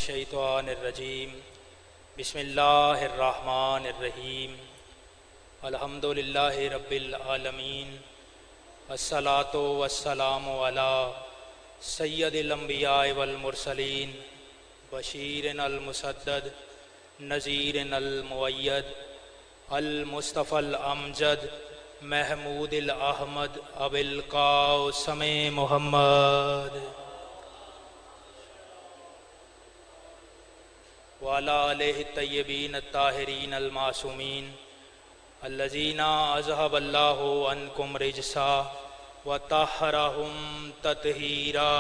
الشیطان الرجیم بسم اللہ الرحمن الرحیم الحمد للہ رب العالمین الصلاۃ والسلام علی سید الانبیاء والمرسلین بشیر المسدد نذیر المؤید المصطفی الامجد محمود الاحمد ابی القاسم محمد وعلی آلہ الطیبین الطاہرین المعصومین الذین اذھب اللہ عنکم رجسا وطہرہم تطہیرا۔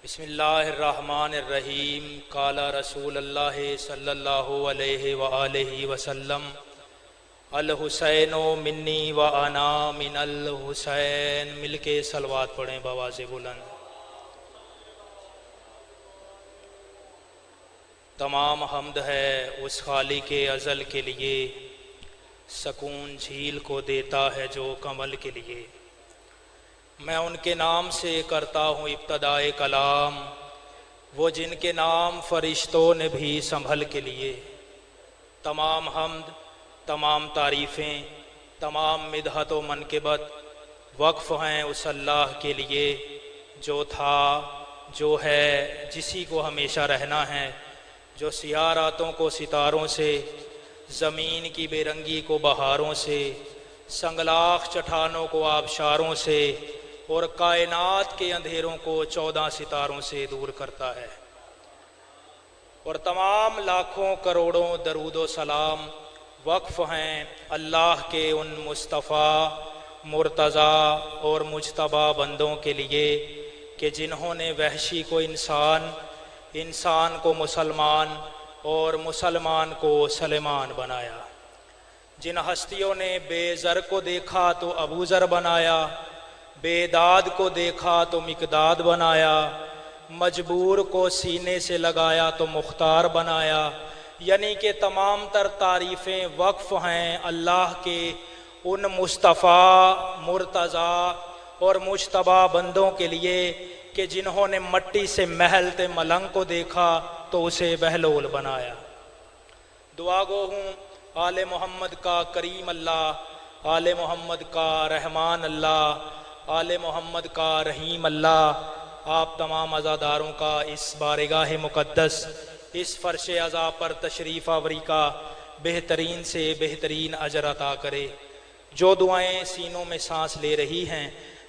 بسم اللہ الرحمن الرحیم۔ قال رسول اللہ صلی اللہ علیہ وآلہ وسلم الحسین منی وانا من الحسین۔ مل کے صلوات پڑھیں بآواز بلند۔ تمام حمد ہے اس خالق ازل کے لیے، سکون جھیل کو دیتا ہے جو کمل کے لیے۔ میں ان کے نام سے کرتا ہوں ابتدائے کلام، وہ جن کے نام فرشتوں نے بھی سنبھل کے لیے۔ تمام حمد، تمام تعریفیں، تمام مدحت و منقبت وقف ہیں اس اللہ کے لیے جو تھا، جو ہے، جسی کو ہمیشہ رہنا ہے، جو سیاہ راتوں کو ستاروں سے، زمین کی بے رنگی کو بہاروں سے، سنگلاخ چٹانوں کو آبشاروں سے اور کائنات کے اندھیروں کو 14 ستاروں سے دور کرتا ہے۔ اور تمام لاکھوں کروڑوں درود و سلام وقف ہیں اللہ کے ان مصطفیٰ، مرتضیٰ اور مجتبیٰ بندوں کے لیے کہ جنہوں نے وحشی کو انسان، انسان کو مسلمان اور مسلمان کو سلیمان بنایا۔ جن ہستیوں نے بے زر کو دیکھا تو ابو ذر بنایا، بے داد کو دیکھا تو مقداد بنایا، مجبور کو سینے سے لگایا تو مختار بنایا۔ یعنی کہ تمام تر تعریفیں وقف ہیں اللہ کے ان مصطفیٰ، مرتضیٰ اور مجتبیٰ بندوں کے لیے کہ جنہوں نے مٹی سے محلتے ملنگ کو دیکھا تو اسے بہلول بنایا۔ دعا گو ہوں آل محمد کا کریم اللہ، آل محمد کا رحمان اللہ، آل محمد کا رحیم اللہ۔ آپ تمام عزاداروں کا اس بارگاہ مقدس، اس فرش عزا پر تشریف آوری کا بہترین سے بہترین اجر عطا کرے۔ جو دعائیں سینوں میں سانس لے رہی ہیں،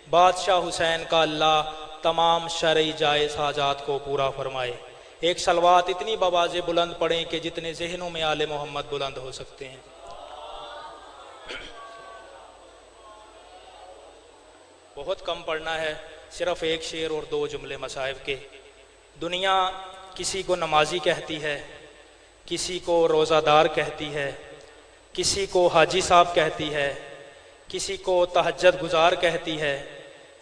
بادشاہ حسین کا اللہ تمام شرعی جائز حاجات کو پورا فرمائے۔ ایک صلوات اتنی بآواز بلند پڑھیں کہ جتنے ذہنوں میں آل محمد بلند ہو سکتے ہیں۔ بہت کم پڑھنا ہے، صرف ایک شعر اور 2 جملے مصائب کے۔ دنیا کسی کو نمازی کہتی ہے، کسی کو روزہ دار کہتی ہے، کسی کو حاجی صاحب کہتی ہے، کسی کو تہجد گزار کہتی ہے۔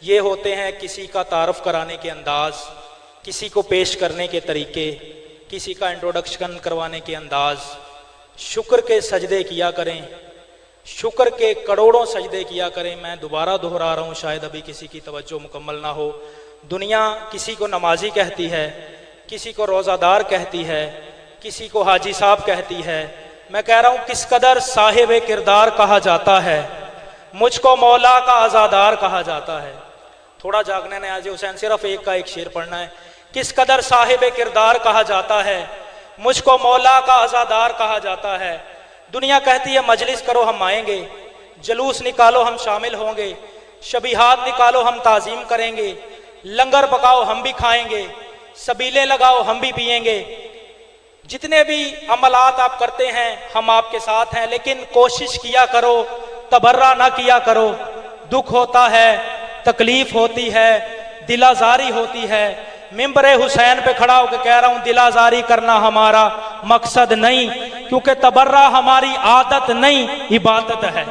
یہ ہوتے ہیں کسی کا تعارف کرانے کے انداز، کسی کو پیش کرنے کے طریقے، کسی کا انٹروڈکشن کروانے کے انداز۔ شکر کے سجدے کیا کریں، شکر کے کروڑوں سجدے کیا کریں۔ میں دوبارہ دہرا رہا ہوں، شاید ابھی کسی کی توجہ مکمل نہ ہو۔ دنیا کسی کو نمازی کہتی ہے، کسی کو روزہ دار کہتی ہے، کسی کو حاجی صاحب کہتی ہے۔ میں کہہ رہا ہوں کس قدر صاحب کردار کہا جاتا ہے، مجھ کو مولا کا عزادار کہا جاتا ہے۔ تھوڑا جاگنے نے آج حسین صرف ایک کا ایک شعر پڑھنا ہے۔ کس قدر صاحب کردار کہا جاتا ہے، مجھ کو مولا کا عزادار کہا جاتا ہے۔ دنیا کہتی ہے مجلس کرو ہم آئیں گے، جلوس نکالو ہم شامل ہوں گے، شبیہات نکالو ہم تعظیم کریں گے، لنگر پکاؤ ہم بھی کھائیں گے، سبیلے لگاؤ ہم بھی پئیں گے۔ جتنے بھی عملات آپ کرتے ہیں ہم آپ کے ساتھ ہیں، لیکن کوشش کیا کرو، تبرہ نہ کیا کرو۔ دکھ ہوتا ہے، تکلیف ہوتی ہے، دل آزاری ہوتی ہے۔ ممبر حسین پہ کھڑا ہو کے کہہ رہا ہوں دل آزاری کرنا ہمارا مقصد نہیں، کیونکہ تبرہ ہماری عادت نہیں، عبادت ہے۔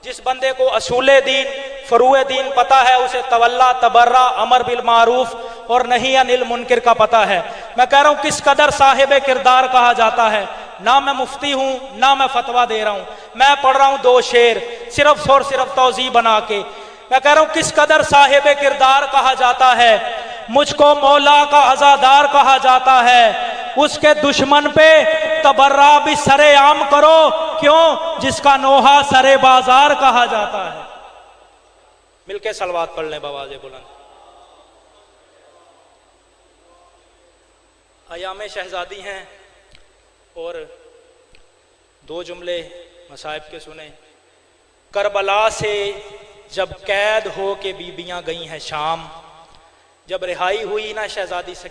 جس بندے کو اصول دین، فروع دین پتہ ہے، اسے تولا، تبرہ، امر بالمعروف اور نہی عن المنکر کا پتہ ہے۔ میں کہہ رہا ہوں کس قدر صاحب کردار کہا جاتا ہے۔ نہ میں مفتی ہوں نہ میں فتویٰ دے رہا ہوں، میں پڑھ رہا ہوں 2 شعر صرف اور صرف توضیح بنا کے۔ میں کہہ رہا ہوں کس قدر صاحب کردار کہا جاتا ہے، مجھ کو مولا کا عزادار کہا جاتا ہے، اس کے دشمن پہ تبرہ بھی سر عام کرو، کیوں؟ جس کا نوحہ سر بازار کہا جاتا ہے۔ مل کے صلوات پڑھ لیں بآواز بلند۔ ایام شہزادی ہیں اور دو جملے مصائب کے سنیں۔ کربلا سے جب قید ہو کے بیبیاں گئی ہیں شام، جب رہائی ہوئی نا شہزادی سے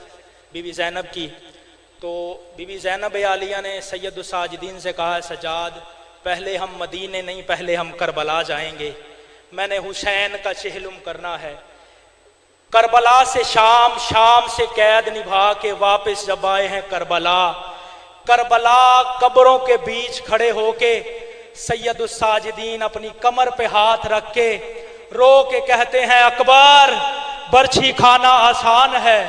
بی بی زینب کی، تو بی بی زینب عالیہ نے سید الساجدین سے کہا، سجاد پہلے ہم مدینے نہیں، پہلے ہم کربلا جائیں گے، میں نے حسین کا چہلم کرنا ہے۔ کربلا سے شام، شام سے قید نبھا کے واپس جب آئے ہیں کربلا، کربلا قبروں کے بیچ کھڑے ہو کے سید الساجدین اپنی کمر پہ ہاتھ رکھ کے رو کے کہتے ہیں، اکبر برچھی کھانا آسان ہے،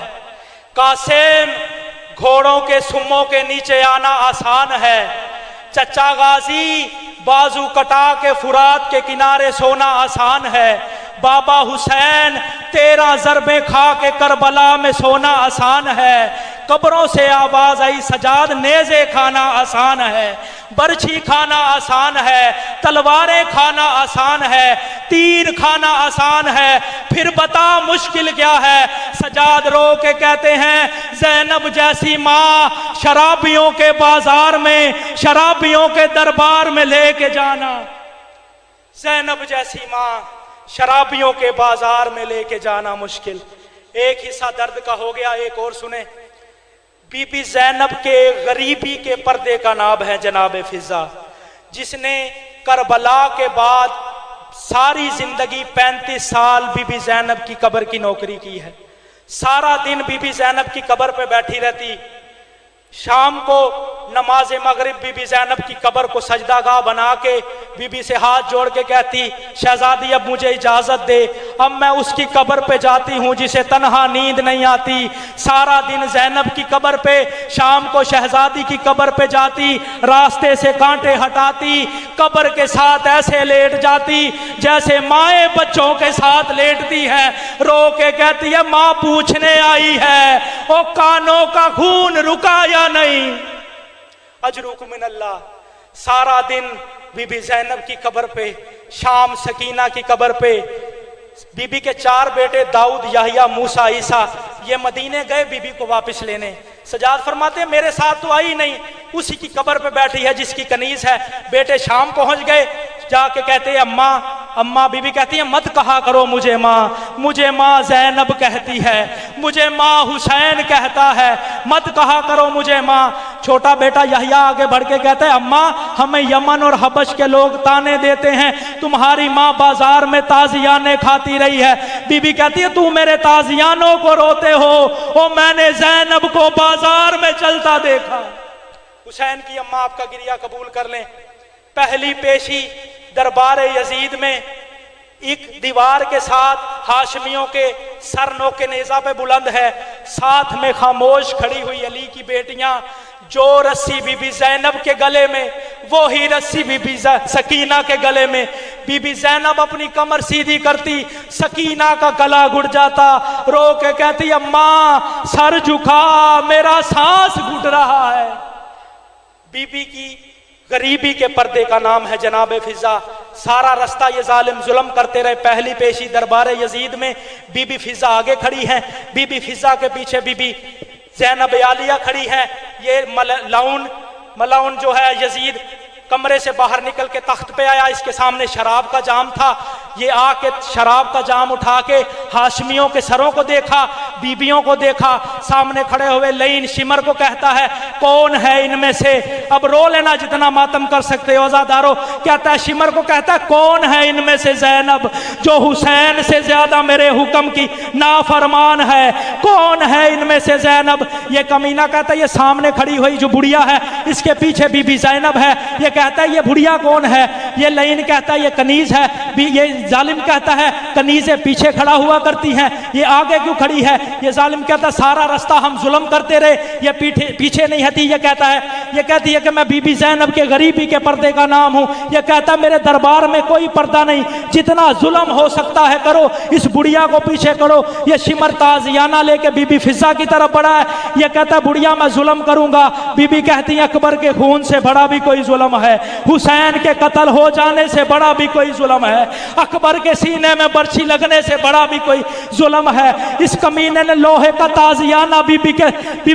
قاسم گھوڑوں کے سموں کے نیچے آنا آسان ہے، چچا غازی بازو کٹا کے فرات کے کنارے سونا آسان ہے، بابا حسین 13 ضربیں کھا کے کربلا میں سونا آسان ہے، قبروں سے آواز آئی، سجاد نیزے کھانا آسان ہے، برچھی کھانا آسان ہے، تلواریں کھانا آسان ہے، تیر کھانا آسان ہے، پھر بتا مشکل کیا ہے؟ سجاد رو کے کہتے ہیں، زینب جیسی ماں شرابیوں کے بازار میں، شرابیوں کے دربار میں لے کے جانا، زینب جیسی ماں شرابیوں کے بازار میں لے کے جانا مشکل۔ ایک حصہ درد کا ہو گیا، ایک اور سنیں۔ بی بی زینب کے غریبی کے پردے کا نام ہے جناب فضا، جس نے کربلا کے بعد ساری زندگی 35 سال بی بی زینب کی قبر کی نوکری کی ہے، سارا دن بی بی زینب کی قبر پہ بیٹھی رہتی، شام کو نماز مغرب بی بی زینب کی قبر کو سجدہ گاہ بنا کے بی بی سے ہاتھ جوڑ کے کہتی، شہزادی اب مجھے اجازت دے، اب میں اس کی قبر پہ جاتی ہوں جسے تنہا نیند نہیں آتی۔ سارا دن زینب کی قبر پہ، شام کو شہزادی کی قبر پہ جاتی، راستے سے کانٹے ہٹاتی، قبر کے ساتھ ایسے لیٹ جاتی جیسے مائیں بچوں کے ساتھ لیٹتی ہے، رو کے کہتی ہے، ماں پوچھنے آئی ہے او کانوں کا خون رکا یا نہیں، اجرکم من اللہ۔ سارا دن بی بی زینب کی قبر پہ، شام سکینہ کی قبر پہ، بی بی کے 4 بیٹے داؤد، یحییٰ، موسیٰ، عیسیٰ، یہ مدینے گئے بی بی کو واپس لینے۔ سجاد فرماتے ہیں میرے ساتھ تو آئی نہیں، اسی کی قبر پہ بیٹھی ہے جس کی کنیز ہے۔ بیٹے شام پہنچ گئے، جا کے کہتے ہیں اماں، اماں، بی بی کہتی ہے مت کہا کرو مجھے ماں، مجھے ماں زینب کہتی ہے، مجھے ماں حسین کہتا ہے، مت کہا کرو مجھے ماں۔ چھوٹا بیٹا یحییٰ آگے بڑھ کے کہتا ہے اماں ہمیں یمن اور حبش کے لوگ تانے دیتے ہیں، تمہاری ماں بازار میں تازیانے کھاتی رہی ہے۔ بی بی کہتی ہے تو میرے تازیانوں کو روتے ہو، او میں نے زینب کو بازار میں چلتا دیکھا۔ حسین کی اماں آپ کا گریہ قبول کر لیں۔ پہلی پیشی دربار یزید میں ایک دیوار کے ساتھ ہاشمیوں کے سر نوک نیزہ پہ بلند ہے، ساتھ میں خاموش کھڑی ہوئی علی کی بیٹیاں، جو رسی بی بی زینب کے گلے میں وہی رسی بی بی سکینہ کے گلے میں۔ بی بی زینب اپنی کمر سیدھی کرتی، سکینہ کا گلا گھٹ جاتا، رو کے کہتی اماں سر جھکا میرا سانس گھٹ رہا ہے۔ بی بی کی غریبی کے پردے کا نام ہے جناب فضا۔ سارا رستہ یہ ظالم ظلم کرتے رہے۔ پہلی پیشی دربار یزید میں بی بی فضا آگے کھڑی ہیں، بی بی فضا کے پیچھے بی بی زینب عالیہ کھڑی ہے۔ یہ ملعون جو ہے یزید کمرے سے باہر نکل کے تخت پہ آیا، اس کے سامنے شراب کا جام تھا، یہ آ کے شراب کا جام اٹھا کے ہاشمیوں کے سروں کو دیکھا، بیبیوں کو دیکھا، سامنے کھڑے ہوئے لعین شمر کو کہتا ہے کون ہے ان میں سے، اب رو لینا جتنا ماتم کر سکتے ہو عزادارو، کہتا ہے شمر کو کہتا ہے کون ہے ان میں سے زینب جو حسین سے زیادہ میرے حکم کی نافرمان ہے، کون ہے ان میں سے زینب؟ یہ کمینہ کہتا ہے یہ سامنے کھڑی ہوئی جو بڑھیا ہے، اس کے پیچھے بی بی زینب ہے۔ یہ کہتا ہے یہ بڑھیا کون ہے؟ یہ لعین کہتا ہے یہ کنیز ہے۔ یہ ظالم کہتا ہے کنیزیں پیچھے کھڑا ہوا کرتی ہیں، یہ آگے کیوں کھڑی ہے؟ یہ ظالم کہتا ہے سارا رستہ ہم ظلم کرتے رہے، یہ پیچھے نہیں ہٹی۔ یہ کہتی ہے کہ میں بی بی زینب کے غریبی کے پردے کا نام ہوں۔ یہ کہتا ہے میرے دربار میں کوئی پردہ نہیں، جتنا ظلم ہو سکتا ہے کرو، اس بڑھیا کو پیچھے کرو۔ یہ شمر تازیانہ لے کے بی بی فضہ کی طرف بڑھا ہے۔ یہ کہتا ہے بڑھیا میں ظلم کروں گا۔ بی بی کہتی ہے اکبر کے خون سے بڑا بھی کوئی ظلم ہے، حسین کے قتل ہو جانے سے بڑا بھی کوئی ظلم ہے، اکبر کے سینے میں برچھی لگنے سے بڑا بھی کوئی ظلم ہے۔ اس کمینے نے لوہے کا تازیانہ بی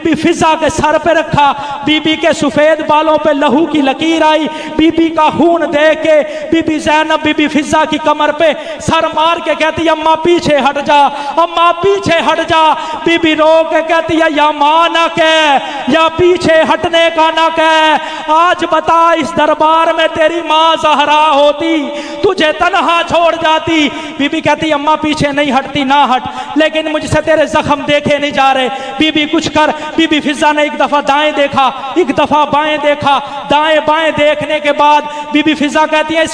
بی فضہ کے سر پہ رکھا۔ بی بی کے سفید بالوں پہ لہو کی لکیر آئی۔ بی بی کا خون دیکھ کے بی بی زینب بی بی فضہ کی کمر پہ سر مار کے کہتی ہے اماں پیچھے ہٹ جا، اماں پیچھے ہٹ جا۔ بی بی رو کے کہتی ہے یا ماں نہ کہہ یا پیچھے ہٹنے کا نہ کہہ، آج بتا اس دربار میں تیری ماں زہرا ہوتی تجھے تنہا چھوڑ جاتی۔ بی بی کہتی اماں پیچھے نہیں ہٹتی، نہ ہٹ، لیکن مجھ سے تیرے زخم دیکھے نہیں جا رہے۔ بی بی کچھ کر۔ بی بی فضہ نے ایک دفعہ دائیں دیکھا، ایک دفعہ بائیں دیکھا، دائیں بائیں دیکھنے کے بعد بی بی فضہ کہتی ہے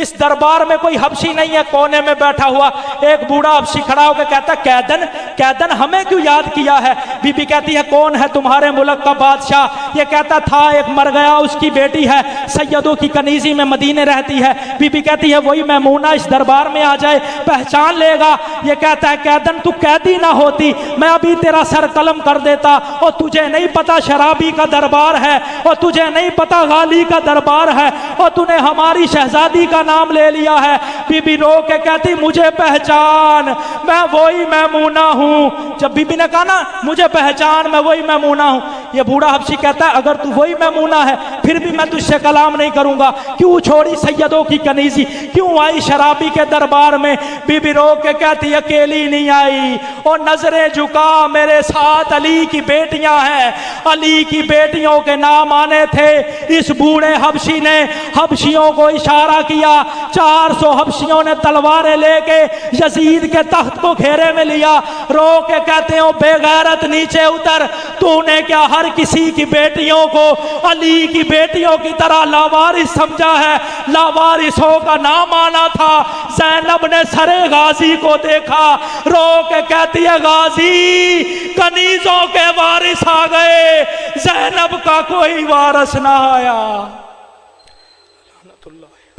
اس دربار میں کوئی حبشی نہیں ہے، کونے میں بیٹھا ہوا ایک بوڑھا حبشی کھڑا ہو کے کہتا قیدن ہمیں کیوں یاد کیا ہے؟ بی بی کہتی ہے کون ہے تمہارے ملک کا بادشاہ؟ یہ کہتا تھا ایک مر گیا، اس کی بیٹی ہے، سیدوں کی کنیزی میں مدینے رہتی ہے۔ بی بی کہتی ہے وہی میمونہ اس دربار میں آ جائے پہچان لے گا۔ یہ کہتا ہے قیدن تو قیدی نہ ہوتی میں ابھی تیرا سر قلم کر دیتا، اور تجھے نہیں پتا شرابی کا دربار ہے، اور تجھے نہیں پتا غالی کا دربار ہے، اور تو نے ہماری شہزادی کا نام لے لیا ہے۔ بی بی رو کے کہتی مجھے پہچان، میں وہی میمونہ ہوں۔ جب بی بی نے کہا نا مجھے پہچان میں وہی میمونہ ہوں، یہ بوڑھا حبشی کہتا ہے اگر تو وہی میمونہ ہے پھر بھی میں تجھ سے کلام نہیں کروں گا، کیوں چھوڑی سیدوں کی کنیزی، کیوں آئی شرابی کے دربار میں؟ بی بی رو کے کہتی اکیلی نہیں آئی، اور نظریں جھکا میرے ساتھ علی کی بیٹیاں ہیں، علی کی بیٹیوں کے نام آنے تھے۔ اس بوڑھے حبشی نے حبشیوں کو اشارہ کیا، 400 حبشیوں نے تلواریں لے کے یزید کے تخت کو گھیرے میں لیا۔ رو کے کہتے ہیں بے غیرت نیچے اتر، تو نے کیا ہر کسی کی بیٹیوں کو علی کی بیٹیوں کی طرح لاوارث سمجھا ہے؟ لاوارثوں کا نام آنا تھا۔ زینب نے سرے غازی کو دیکھا، رو کے کہتی ہے غازی کنیزوں کے وارث آ گئے، زینب کا کوئی وارث نہ آیا۔